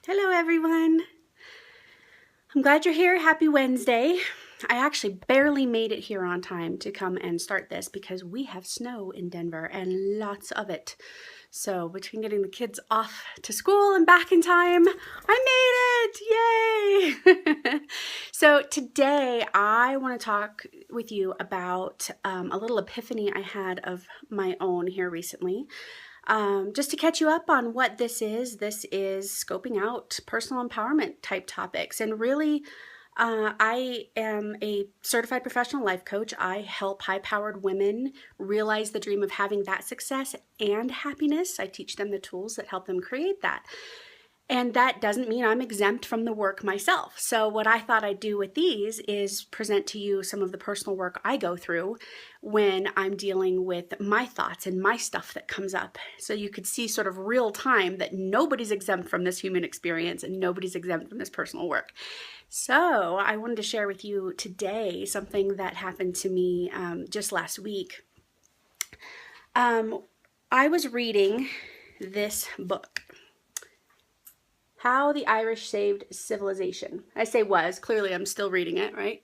Hello everyone. I'm glad you're here. Happy Wednesday. I actually barely made it here on time to come and start this because we have snow in Denver and lots of it. So between getting the kids off to school and back in time, I made it! Yay! So today I want to talk with you about a little epiphany I had of my own here recently. Just to catch you up on what this is scoping out personal empowerment type topics. And really, I am a certified professional life coach. I help high-powered women realize the dream of having that success and happiness. I teach them the tools that help them create that. And that doesn't mean I'm exempt from the work myself. So what I thought I'd do with these is present to you some of the personal work I go through when I'm dealing with my thoughts and my stuff that comes up. So you could see sort of real time that nobody's exempt from this human experience and nobody's exempt from this personal work. So I wanted to share with you today something that happened to me just last week. I was reading this book, How the Irish Saved Civilization. I say was, clearly I'm still reading it, right?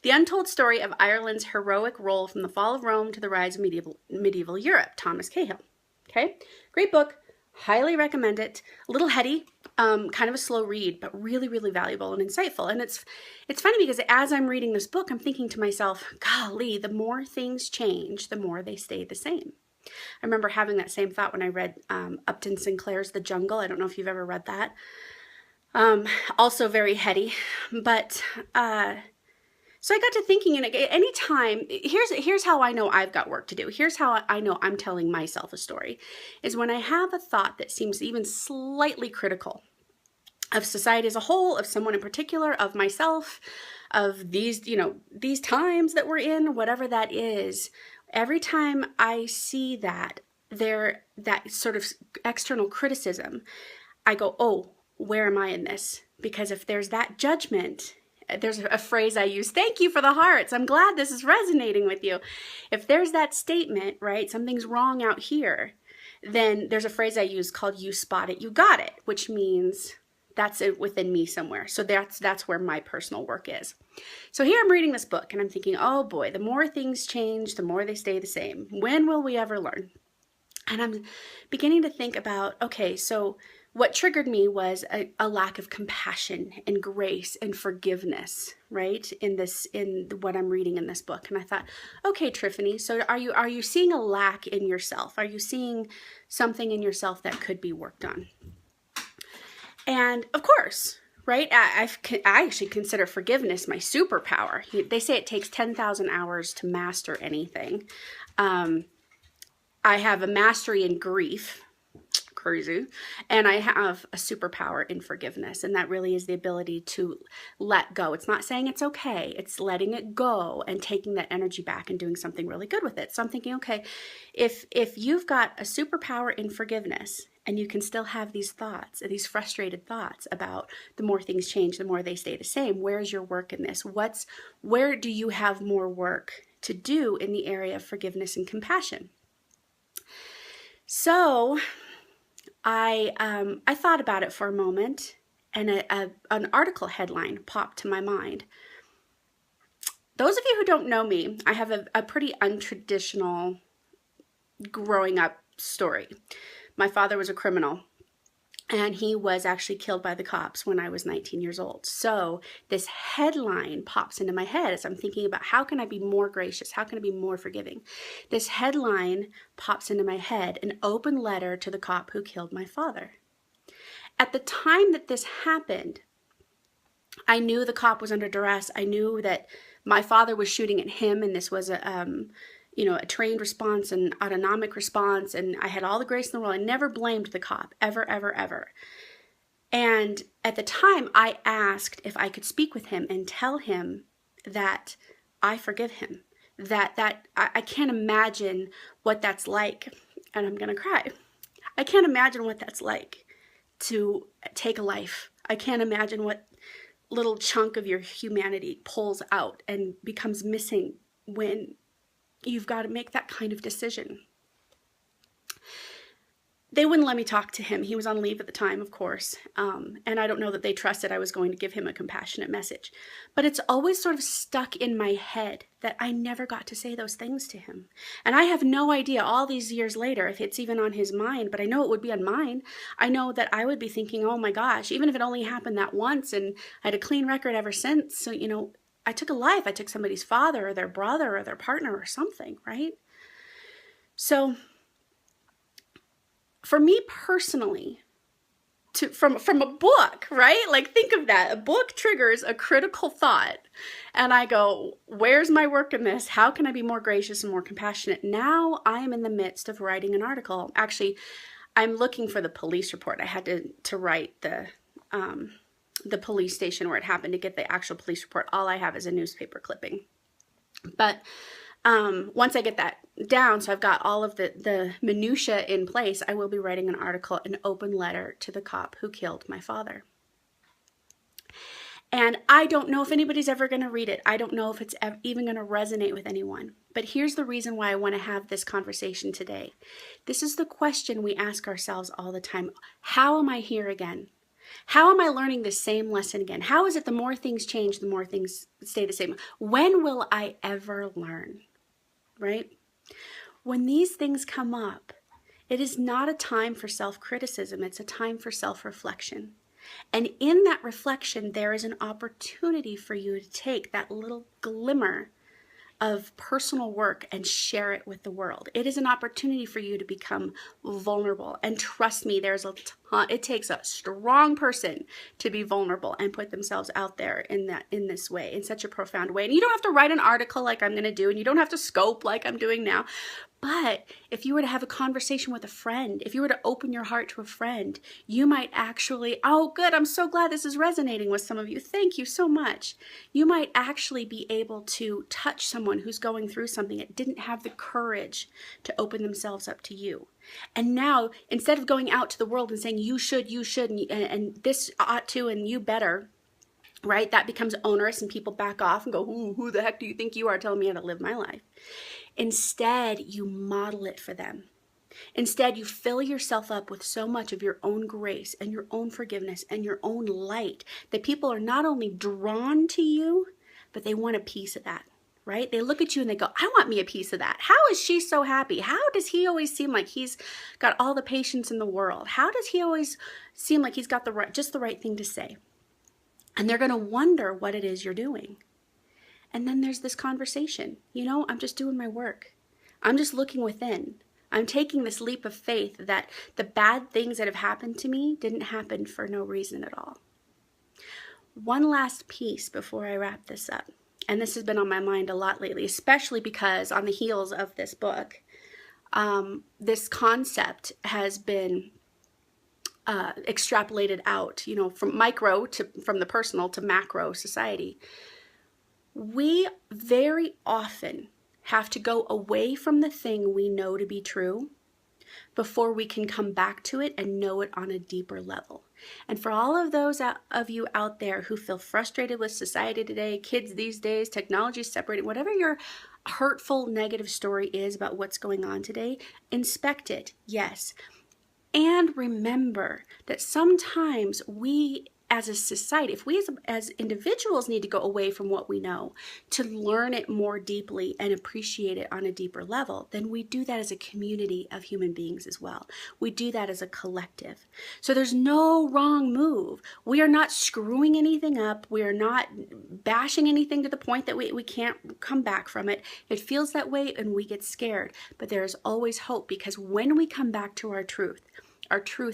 The Untold Story of Ireland's Heroic Role from the Fall of Rome to the Rise of Medieval Europe, Thomas Cahill. Okay, great book, highly recommend it. A little heady, kind of a slow read, but really, really valuable and insightful. And it's funny because as I'm reading this book, I'm thinking to myself, golly, the more things change, the more they stay the same. I remember having that same thought when I read Upton Sinclair's The Jungle. I don't know if you've ever read that. Also very heady, but so I got to thinking, and anytime, here's how I know I've got work to do. Here's how I know I'm telling myself a story, is when I have a thought that seems even slightly critical of society as a whole, of someone in particular, of myself, of these times that we're in, whatever that is. Every time I see that sort of external criticism, I go, oh, where am I in this? Because if there's that judgment, there's a phrase I use, thank you for the hearts. I'm glad this is resonating with you. If there's that statement, right, something's wrong out here, then there's a phrase I use called you spot it, you got it, which means that's it within me somewhere. So that's where my personal work is. So here I'm reading this book and I'm thinking, oh boy, the more things change, the more they stay the same. When will we ever learn? And I'm beginning to think about, okay, so what triggered me was a lack of compassion and grace and forgiveness, right? In what I'm reading in this book. And I thought, okay, Triffany, so are you seeing a lack in yourself? Are you seeing something in yourself that could be worked on? And of course, right, I actually consider forgiveness my superpower. They say it takes 10,000 hours to master anything. I have a mastery in grief, crazy, and I have a superpower in forgiveness, and that really is the ability to let go. It's not saying it's okay, it's letting it go and taking that energy back and doing something really good with it. So I'm thinking, okay, if you've got a superpower in forgiveness, and you can still have these thoughts, these frustrated thoughts about the more things change, the more they stay the same. Where's your work in this? Where do you have more work to do in the area of forgiveness and compassion? So I thought about it for a moment, and an article headline popped to my mind. Those of you who don't know me, I have a pretty untraditional growing up story. My father was a criminal, and he was actually killed by the cops when I was 19 years old. So this headline pops into my head as I'm thinking about how can I be more gracious? How can I be more forgiving? This headline pops into my head, an open letter to the cop who killed my father. At the time that this happened, I knew the cop was under duress. I knew that my father was shooting at him, and this was a trained response and autonomic response, and I had all the grace in the world. I never blamed the cop, ever, ever, ever. And at the time, I asked if I could speak with him and tell him that I forgive him, that I can't imagine what that's like, and I'm gonna cry. I can't imagine what that's like to take a life. I can't imagine what little chunk of your humanity pulls out and becomes missing when you've got to make that kind of decision. they wouldn't let me talk to him. He was on leave at the time, of course. And I don't know that they trusted I was going to give him a compassionate message. But it's always sort of stuck in my head that I never got to say those things to him. And I have no idea all these years later if it's even on his mind, but I know it would be on mine. I know that I would be thinking, oh my gosh, even if it only happened that once and I had a clean record ever since. So, you know, I took a life. I took somebody's father or their brother or their partner or something, right? So for me personally, from a book, right? Like, think of that. A book triggers a critical thought. And I go, where's my work in this? How can I be more gracious and more compassionate? Now I am in the midst of writing an article. Actually, I'm looking for the police report. I had to write the police station where it happened to get the actual police report. All I have is a newspaper clipping. But once I get that down, so I've got all of the minutia in place, I will be writing an article, an open letter to the cop who killed my father. And I don't know if anybody's ever going to read it. I don't know if it's even going to resonate with anyone. But here's the reason why I want to have this conversation today. This is the question we ask ourselves all the time. How am I here again? How am I learning the same lesson again? How is it the more things change, the more things stay the same? When will I ever learn? Right? When these things come up, it is not a time for self-criticism. It's a time for self-reflection. And in that reflection, there is an opportunity for you to take that little glimmer of personal work and share it with the world. It is an opportunity for you to become vulnerable. And trust me, there's a ton, it takes a strong person to be vulnerable and put themselves out there in this way, in such a profound way. And you don't have to write an article like I'm going to do, and you don't have to scope like I'm doing now. But if you were to have a conversation with a friend, if you were to open your heart to a friend, you might actually, oh good, I'm so glad this is resonating with some of you. Thank you so much. You might actually be able to touch someone who's going through something that didn't have the courage to open themselves up to you. And now, instead of going out to the world and saying, you should, and this ought to, and you better, right? That becomes onerous and people back off and go, who the heck do you think you are telling me how to live my life? Instead, you model it for them. Instead, you fill yourself up with so much of your own grace and your own forgiveness and your own light that people are not only drawn to you, but they want a piece of that, right? They look at you and they go, I want me a piece of that. How is she so happy? How does he always seem like he's got all the patience in the world? How does he always seem like he's got just the right thing to say? And they're going to wonder what it is you're doing. And then there's this conversation. You know, I'm just doing my work. I'm just looking within. I'm taking this leap of faith that the bad things that have happened to me didn't happen for no reason at all. One last piece before I wrap this up. And this has been on my mind a lot lately, especially because on the heels of this book, this concept has been extrapolated out, you know, from the personal to macro society. We very often have to go away from the thing we know to be true before we can come back to it and know it on a deeper level. And for all of those of you out there who feel frustrated with society today, kids these days, technology separated, whatever your hurtful, negative story is about what's going on today, inspect it, yes. And remember that sometimes we as a society, if we as individuals need to go away from what we know to learn it more deeply and appreciate it on a deeper level, then we do that as a community of human beings as well. We do that as a collective. So there's no wrong move. We are not screwing anything up. We are not bashing anything to the point that we can't come back from it. It feels that way and we get scared. But there is always hope, because when we come back to our truth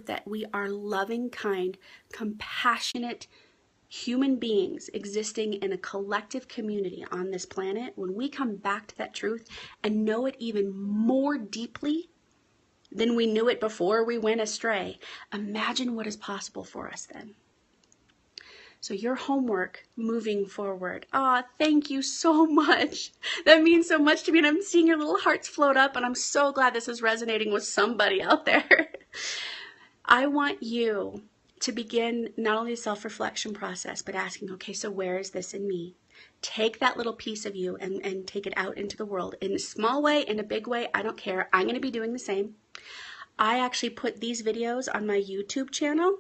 that we are loving, kind, compassionate human beings existing in a collective community on this planet, when we come back to that truth and know it even more deeply than we knew it before we went astray, imagine what is possible for us then. So your homework moving forward. Thank you so much. That means so much to me, and I'm seeing your little hearts float up, and I'm so glad this is resonating with somebody out there. I want you to begin not only the self-reflection process, but asking, okay, so where is this in me? Take that little piece of you and take it out into the world in a small way, in a big way. I don't care. I'm going to be doing the same. I actually put these videos on my YouTube channel.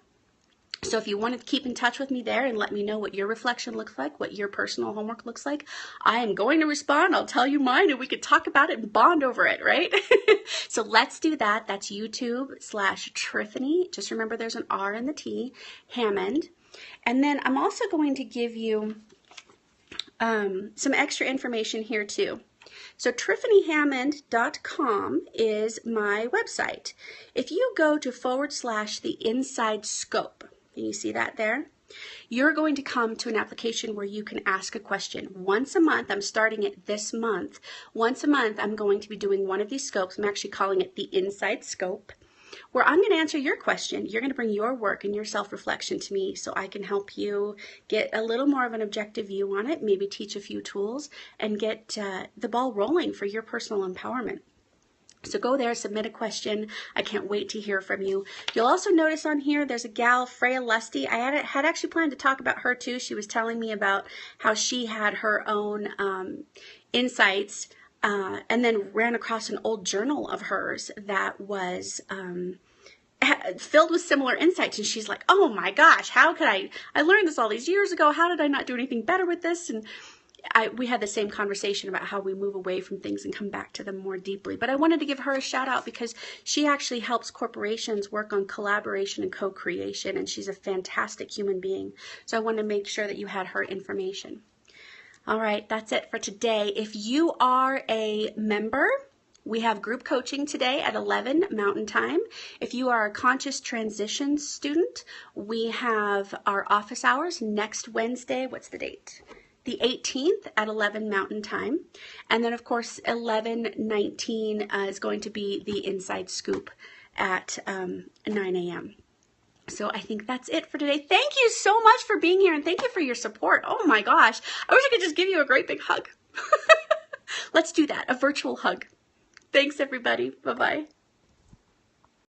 So if you want to keep in touch with me there and let me know what your reflection looks like, what your personal homework looks like, I am going to respond. I'll tell you mine and we could talk about it and bond over it, right? So let's do that. That's YouTube/Triffany. Just remember there's an R in the T, Hammond. And then I'm also going to give you some extra information here too. So TriffanyHammond.com is my website. If you go to / the inside scope, and you see that there, you're going to come to an application where you can ask a question. Once a month, I'm starting it this month. Once a month, I'm going to be doing one of these scopes. I'm actually calling it the inside scope, where I'm going to answer your question. You're going to bring your work and your self-reflection to me so I can help you get a little more of an objective view on it, maybe teach a few tools, and get the ball rolling for your personal empowerment. So go there, submit a question. I can't wait to hear from you. You'll also notice on here there's a gal, Freya Lusty. I had actually planned to talk about her too. She was telling me about how she had her own insights and then ran across an old journal of hers that was filled with similar insights, and she's like, oh my gosh, how could I learned this all these years ago, how did I not do anything better with this? And we had the same conversation about how we move away from things and come back to them more deeply. But I wanted to give her a shout out because she actually helps corporations work on collaboration and co-creation, and she's a fantastic human being. So I wanted to make sure that you had her information. All right, that's it for today. If you are a member, we have group coaching today at 11 Mountain Time. If you are a conscious transition student, we have our office hours next Wednesday. What's the date? The 18th at 11 Mountain Time. And then, of course, 11/19 is going to be the Inside Scoop at 9 a.m. So I think that's it for today. Thank you so much for being here, and thank you for your support. Oh my gosh. I wish I could just give you a great big hug. Let's do that, a virtual hug. Thanks, everybody. Bye-bye.